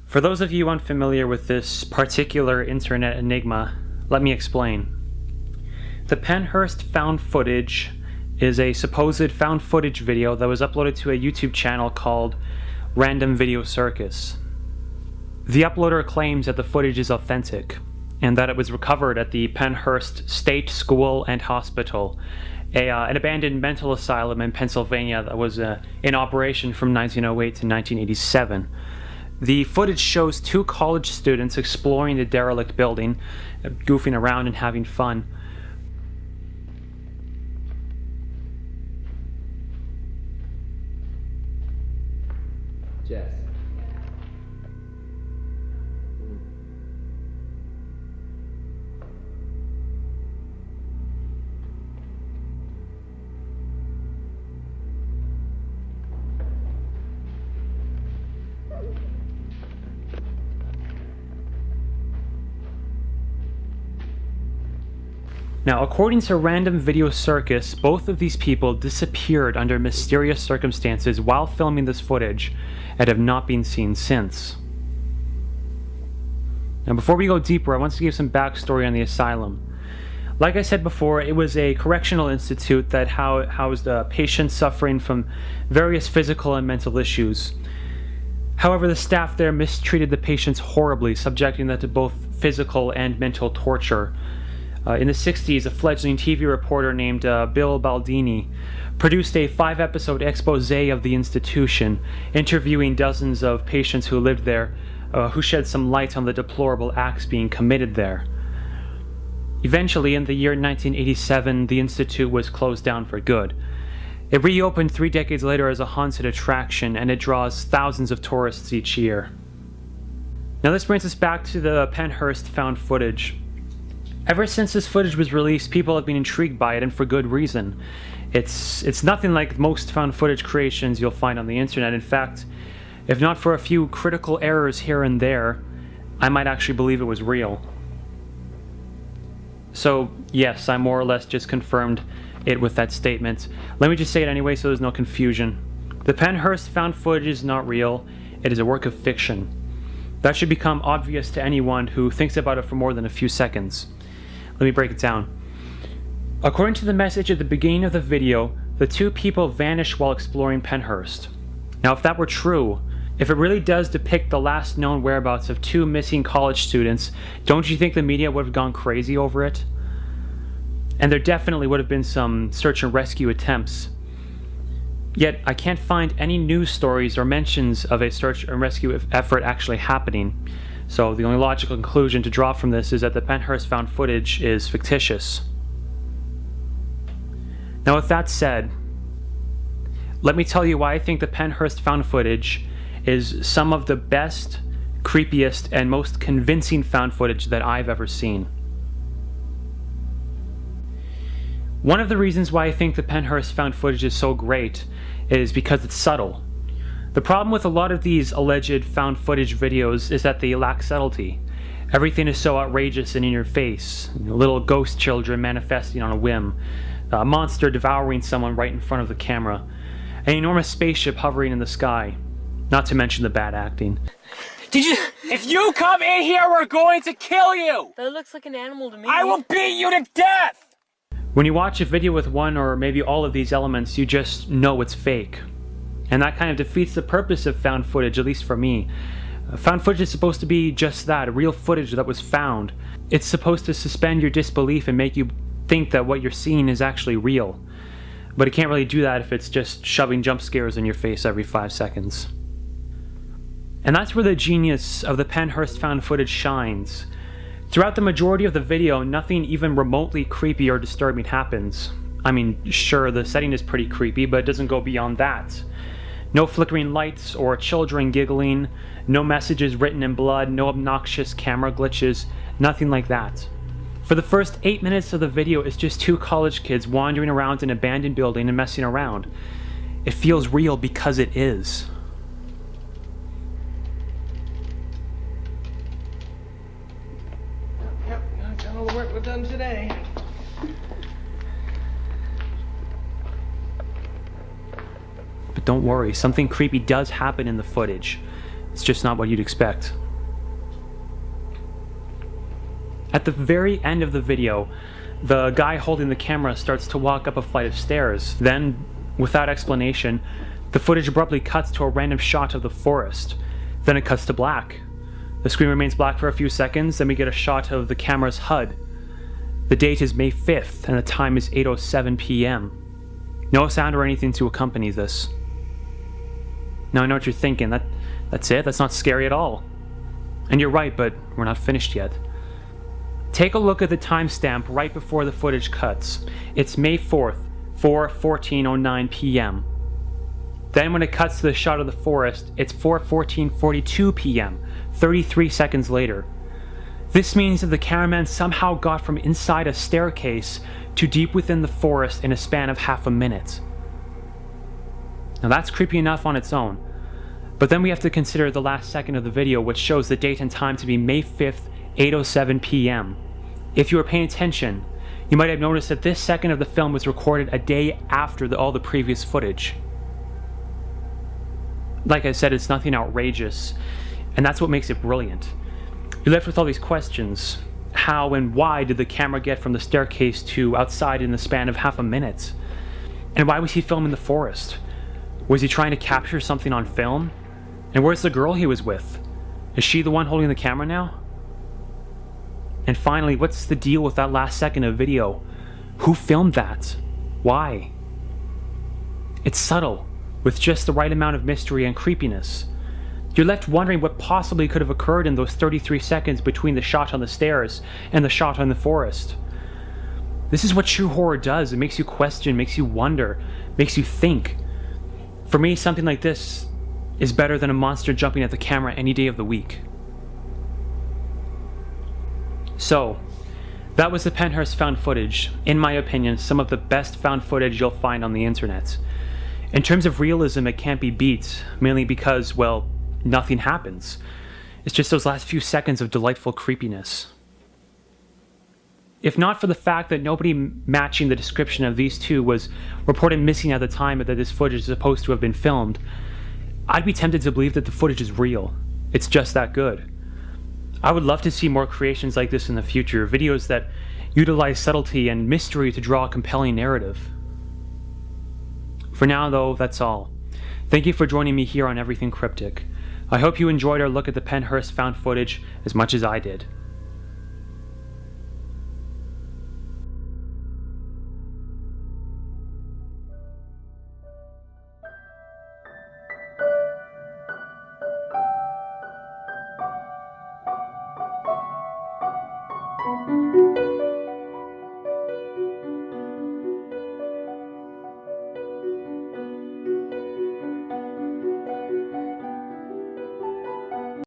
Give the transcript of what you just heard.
For those of you unfamiliar with this particular internet enigma, let me explain. The Pennhurst Found Footage is a supposed found footage video that was uploaded to a YouTube channel called Random Video Circus. The uploader claims that the footage is authentic, and that it was recovered at the Pennhurst State School and Hospital, an abandoned mental asylum in Pennsylvania that was in operation from 1908 to 1987. The footage shows two college students exploring the derelict building, goofing around and having fun. Jess. Now, according to Random Video Circus, both of these people disappeared under mysterious circumstances while filming this footage and have not been seen since. Now, before we go deeper, I want to give some backstory on the asylum. Like I said before, it was a correctional institute that housed patients suffering from various physical and mental issues. However, the staff there mistreated the patients horribly, subjecting them to both physical and mental torture. In the 60s, a fledgling TV reporter named Bill Baldini produced a 5-episode expose of the institution, interviewing dozens of patients who lived there, who shed some light on the deplorable acts being committed there. Eventually, in the year 1987, the institute was closed down for good. It reopened 3 decades later as a haunted attraction, and it draws thousands of tourists each year. Now this brings us back to the Pennhurst Found Footage. Ever since this footage was released, people have been intrigued by it, and for good reason. It's nothing like most found footage creations you'll find on the internet. In fact, if not for a few critical errors here and there, I might actually believe it was real. So yes, I more or less just confirmed it with that statement. Let me just say it anyway so there's no confusion. The Pennhurst Found Footage is not real. It is a work of fiction. That should become obvious to anyone who thinks about it for more than a few seconds. Let me break it down. According to the message at the beginning of the video, the two people vanished while exploring Pennhurst. Now, if that were true, if it really does depict the last known whereabouts of two missing college students, don't you think the media would have gone crazy over it? And there definitely would have been some search and rescue attempts. Yet, I can't find any news stories or mentions of a search and rescue effort actually happening. So the only logical conclusion to draw from this is that the Pennhurst Found Footage is fictitious. Now with that said, let me tell you why I think the Pennhurst Found Footage is some of the best, creepiest, and most convincing found footage that I've ever seen. One of the reasons why I think the Pennhurst Found Footage is so great is because it's subtle. The problem with a lot of these alleged found footage videos is that they lack subtlety. Everything is so outrageous and in your face. Little ghost children manifesting on a whim, a monster devouring someone right in front of the camera, an enormous spaceship hovering in the sky, not to mention the bad acting. If you come in here, we're going to kill you! That looks like an animal to me. I will beat you to death! When you watch a video with one or maybe all of these elements, you just know it's fake. And that kind of defeats the purpose of found footage, at least for me. Found footage is supposed to be just that, real footage that was found. It's supposed to suspend your disbelief and make you think that what you're seeing is actually real. But it can't really do that if it's just shoving jump scares in your face every 5 seconds. And that's where the genius of the Pennhurst Found Footage shines. Throughout the majority of the video, nothing even remotely creepy or disturbing happens. I mean, sure, the setting is pretty creepy, but it doesn't go beyond that. No flickering lights or children giggling, no messages written in blood, no obnoxious camera glitches, nothing like that. For the first 8 minutes of the video, it's just two college kids wandering around an abandoned building and messing around. It feels real because it is. Yep, I've done all the work we've done today. But don't worry, something creepy does happen in the footage. It's just not what you'd expect. At the very end of the video, the guy holding the camera starts to walk up a flight of stairs. Then, without explanation, the footage abruptly cuts to a random shot of the forest. Then it cuts to black. The screen remains black for a few seconds, then we get a shot of the camera's HUD. The date is May 5th, and the time is 8:07 p.m. No sound or anything to accompany this. Now I know what you're thinking, that's it? That's not scary at all. And you're right, but we're not finished yet. Take a look at the timestamp right before the footage cuts. It's May 4th, 4:14:09 p.m. Then when it cuts to the shot of the forest, it's 4:14:42 p.m., 33 seconds later. This means that the cameraman somehow got from inside a staircase to deep within the forest in a span of half a minute. Now that's creepy enough on its own, but then we have to consider the last second of the video, which shows the date and time to be May 5th, 8:07 p.m. If you were paying attention, you might have noticed that this second of the film was recorded a day after all the previous footage. Like I said, it's nothing outrageous, and that's what makes it brilliant. You're left with all these questions. How and why did the camera get from the staircase to outside in the span of half a minute? And why was he filming the forest? Was he trying to capture something on film? And where's the girl he was with? Is she the one holding the camera now? And finally, what's the deal with that last second of video? Who filmed that? Why? It's subtle, with just the right amount of mystery and creepiness. You're left wondering what possibly could have occurred in those 33 seconds between the shot on the stairs and the shot on the forest. This is what true horror does. It makes you question, makes you wonder, makes you think. For me, something like this is better than a monster jumping at the camera any day of the week. So, that was the Pennhurst Found Footage. In my opinion, some of the best found footage you'll find on the internet. In terms of realism, it can't be beat, mainly because, well, nothing happens. It's just those last few seconds of delightful creepiness. If not for the fact that nobody matching the description of these two was reported missing at the time that this footage is supposed to have been filmed, I'd be tempted to believe that the footage is real. It's just that good. I would love to see more creations like this in the future, videos that utilize subtlety and mystery to draw a compelling narrative. For now, though, that's all. Thank you for joining me here on Everything Cryptic. I hope you enjoyed our look at the Pennhurst Found Footage as much as I did.